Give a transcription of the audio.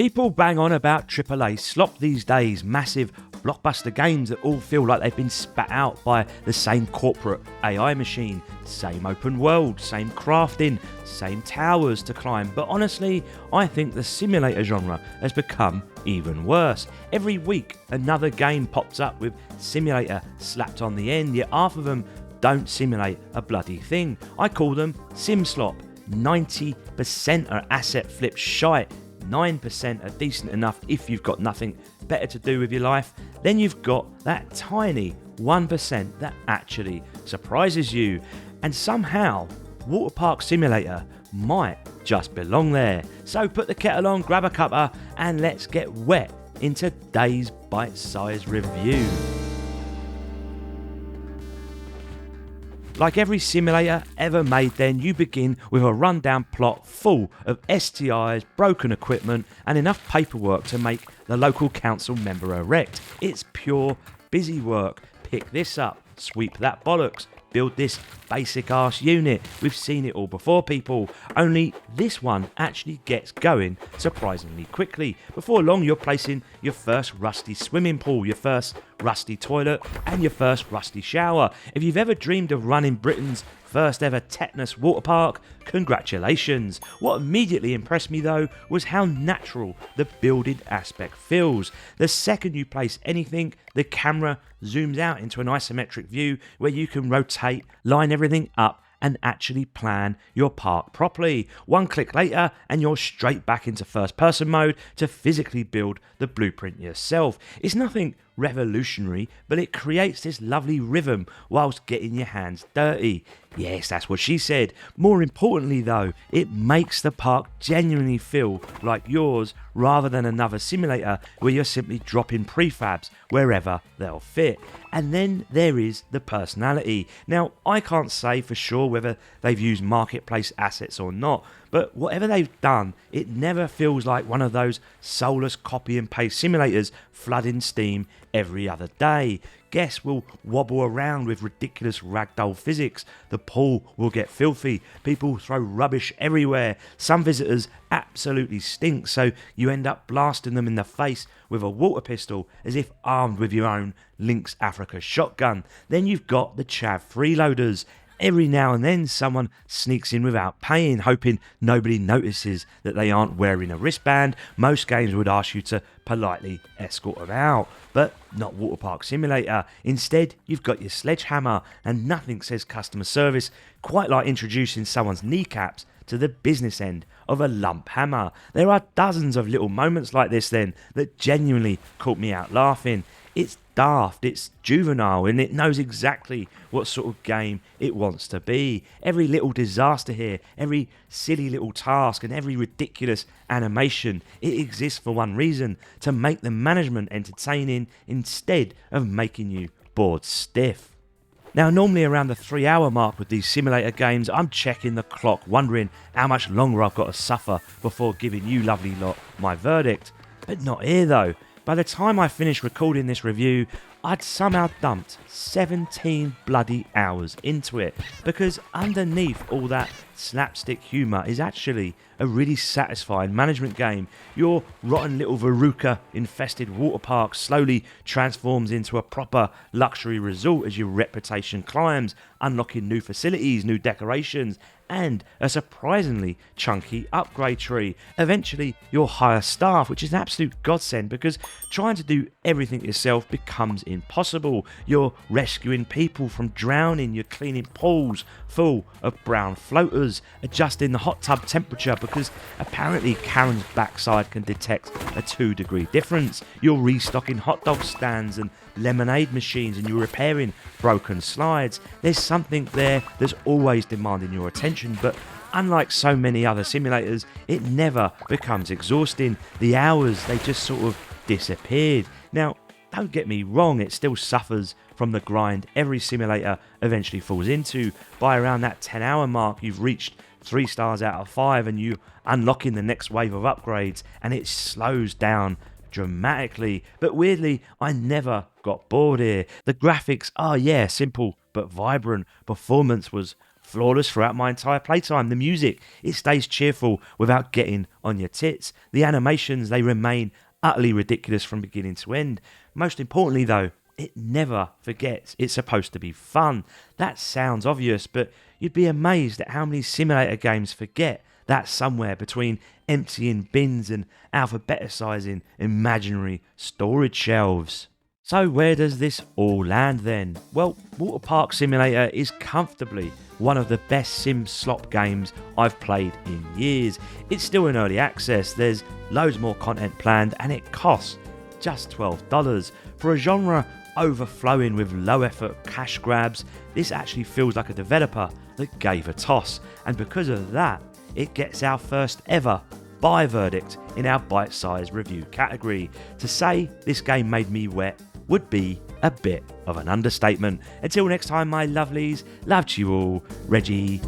People bang on about AAA slop these days, massive blockbuster games that all feel like they've been spat out by the same corporate AI machine, same open world, same crafting, same towers to climb. But honestly, I think the simulator genre has become even worse. Every week another game pops up with simulator slapped on the end, yet half of them don't simulate a bloody thing. I call them Sim Slop. 90% are asset flip shite. 9% are decent enough if you've got nothing better to do with your life. Then you've got that tiny 1% that actually surprises you. And somehow, Waterpark Simulator might just belong there. So put the kettle on, grab a cuppa, and let's get wet in today's bite-sized review. Like every simulator ever made then, you begin with a rundown plot full of STIs, broken equipment and enough paperwork to make the local council member erect. It's pure busy work. Pick this up, sweep that bollocks, build this basic arse unit. We've seen it all before, people. Only this one actually gets going surprisingly quickly. Before long, you're placing your first rusty swimming pool, your first rusty toilet, and your first rusty shower. If you've ever dreamed of running Britain's first ever tetanus water park, congratulations. What immediately impressed me though was how natural the builded aspect feels. The second you place anything, the camera zooms out into an isometric view where you can rotate, line everything up and actually plan your park properly. One click later and you're straight back into first person mode to physically build the blueprint yourself. It's nothing revolutionary, but it creates this lovely rhythm whilst getting your hands dirty. Yes, that's what she said. More importantly though, it makes the park genuinely feel like yours rather than another simulator where you're simply dropping prefabs wherever they'll fit. And then there is the personality. Now, I can't say for sure whether they've used marketplace assets or not, but whatever they've done, it never feels like one of those soulless copy and paste simulators flooding Steam every other day. Guests will wobble around with ridiculous ragdoll physics. The pool will get filthy. People throw rubbish everywhere. Some visitors absolutely stink, so you end up blasting them in the face with a water pistol as if armed with your own Lynx Africa shotgun. Then you've got the chav freeloaders. Every now and then someone sneaks in without paying, hoping nobody notices that they aren't wearing a wristband. Most games would ask you to politely escort them out, but not Waterpark Simulator. Instead, you've got your sledgehammer, and nothing says customer service quite like introducing someone's kneecaps to the business end of a lump hammer. There are dozens of little moments like this then that genuinely caught me out laughing. It's daft, it's juvenile, and it knows exactly what sort of game it wants to be. Every little disaster here, every silly little task, and every ridiculous animation, it exists for one reason: to make the management entertaining instead of making you bored stiff. Now, normally around the 3-hour mark with these simulator games, I'm checking the clock, wondering how much longer I've got to suffer before giving you lovely lot my verdict. But not here though. By the time I finished recording this review, I'd somehow dumped 17 bloody hours into it, because underneath all that slapstick humour is actually a really satisfying management game. Your rotten little Veruca infested water park slowly transforms into a proper luxury resort as your reputation climbs, unlocking new facilities, new decorations, and a surprisingly chunky upgrade tree. Eventually you'll hire staff, which is an absolute godsend because trying to do everything yourself becomes impossible. You're rescuing people from drowning, you're cleaning pools full of brown floaters, adjusting the hot tub temperature because apparently Karen's backside can detect a 2-degree difference. You're restocking hot dog stands and lemonade machines, and you're repairing broken slides. There's something there that's always demanding your attention, but unlike so many other simulators, it never becomes exhausting. The hours, they just sort of disappeared. Now, don't get me wrong, it still suffers from the grind every simulator eventually falls into. By around that 10-hour mark, you've reached 3 stars out of 5 and you unlocking the next wave of upgrades, and it slows down dramatically. But weirdly, I never got bored here. The graphics are, simple but vibrant. Performance was flawless throughout my entire playtime. The music, it stays cheerful without getting on your tits. The animations, they remain utterly ridiculous from beginning to end. Most importantly though, it never forgets it's supposed to be fun. That sounds obvious, but you'd be amazed at how many simulator games forget that somewhere between emptying bins and alphabeticizing imaginary storage shelves. So where does this all land then? Well, Waterpark Simulator is comfortably one of the best Sim Slop games I've played in years. It's still in early access, there's loads more content planned, and it costs just $12. For a genre overflowing with low effort cash grabs, this actually feels like a developer that gave a toss, and because of that, it gets our first ever buy verdict in our bite-sized review category. To say this game made me wet would be a bit of an understatement. Until next time, my lovelies, love to you all, Reggie